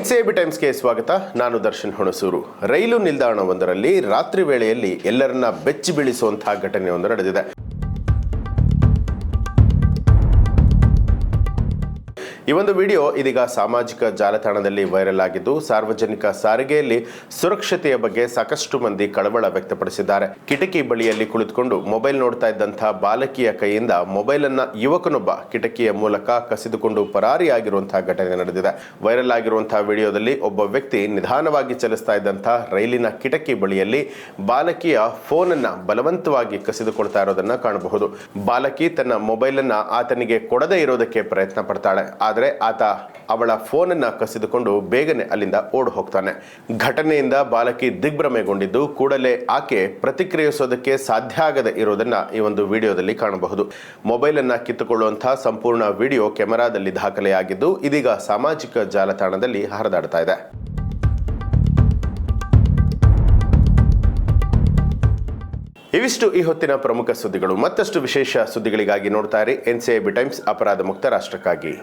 NCAB ಟೈಮ್ಸ್ಗೆ ಸ್ವಾಗತ. ನಾನು ದರ್ಶನ್ ಹುಣಸೂರು. ರೈಲು ನಿಲ್ದಾಣವೊಂದರಲ್ಲಿ ರಾತ್ರಿ ವೇಳೆಯಲ್ಲಿ ಎಲ್ಲರನ್ನ ಬೆಚ್ಚಿ ಬೀಳಿಸುವಂತಹ ಘಟನೆಯೊಂದು ನಡೆದಿದೆ. ಈ ಒಂದು ವಿಡಿಯೋ ಇದೀಗ ಸಾಮಾಜಿಕ ಜಾಲತಾಣದಲ್ಲಿ ವೈರಲ್ ಆಗಿದ್ದು, ಸಾರ್ವಜನಿಕ ಸಾರಿಗೆಯಲ್ಲಿ ಸುರಕ್ಷತೆಯ ಬಗ್ಗೆ ಸಾಕಷ್ಟು ಮಂದಿ ಕಳವಳ ವ್ಯಕ್ತಪಡಿಸಿದ್ದಾರೆ. ಕಿಟಕಿ ಬಳಿಯಲ್ಲಿ ಕುಳಿತುಕೊಂಡು ಮೊಬೈಲ್ ನೋಡ್ತಾ ಇದ್ದಂತಹ ಬಾಲಕಿಯ ಕೈಯಿಂದ ಮೊಬೈಲ್ ಅನ್ನ ಯುವಕನೊಬ್ಬ ಕಿಟಕಿಯ ಮೂಲಕ ಕಸಿದುಕೊಂಡು ಪರಾರಿಯಾಗಿರುವಂತಹ ಘಟನೆ ನಡೆದಿದೆ. ವೈರಲ್ ಆಗಿರುವಂತಹ ವಿಡಿಯೋದಲ್ಲಿ ಒಬ್ಬ ವ್ಯಕ್ತಿ ನಿಧಾನವಾಗಿ ಚಲಿಸ್ತಾ ಇದ್ದಂತಹ ರೈಲಿನ ಕಿಟಕಿ ಬಳಿಯಲ್ಲಿ ಬಾಲಕಿಯ ಫೋನ್ ಅನ್ನ ಬಲವಂತವಾಗಿ ಕಸಿದುಕೊಳ್ತಾ ಇರೋದನ್ನ ಕಾಣಬಹುದು. ಬಾಲಕಿ ತನ್ನ ಮೊಬೈಲ್ ಅನ್ನ ಆತನಿಗೆ ಕೊಡದೇ ಇರೋದಕ್ಕೆ ಪ್ರಯತ್ನ ಪಡ್ತಾಳೆ. ಆದರೆ ಆತ ಅವಳ ಫೋನ್ ಅನ್ನ ಕಸಿದುಕೊಂಡು ಬೇಗನೆ ಅಲ್ಲಿಂದ ಓಡಿ ಹೋಗ್ತಾನೆ. ಘಟನೆಯಿಂದ ಬಾಲಕಿ ದಿಗ್ಭ್ರಮೆಗೊಂಡಿದ್ದು, ಕೂಡಲೇ ಆಕೆ ಪ್ರತಿಕ್ರಿಯಿಸೋದಕ್ಕೆ ಸಾಧ್ಯ ಆಗದೆ ಇರೋದನ್ನ ಈ ಒಂದು ವಿಡಿಯೋದಲ್ಲಿ ಕಾಣಬಹುದು. ಮೊಬೈಲ್ ಅನ್ನ ಕಿತ್ತುಕೊಳ್ಳುವಂತಹ ಸಂಪೂರ್ಣ ವಿಡಿಯೋ ಕೆಮೆರಾದಲ್ಲಿ ದಾಖಲೆಯಾಗಿದ್ದು, ಇದೀಗ ಸಾಮಾಜಿಕ ಜಾಲತಾಣದಲ್ಲಿ ಹರಿದಾಡ್ತಾ ಇದೆ. ಇವಿಷ್ಟು ಈ ಹೊತ್ತಿನ ಪ್ರಮುಖ ಸುದ್ದಿಗಳು. ಮತ್ತಷ್ಟು ವಿಶೇಷ ಸುದ್ದಿಗಳಿಗಾಗಿ ನೋಡ್ತಾ ಇರಿ NCAB ಟೈಮ್ಸ್, ಅಪರಾಧ ಮುಕ್ತ ರಾಷ್ಟ್ರಕ್ಕಾಗಿ.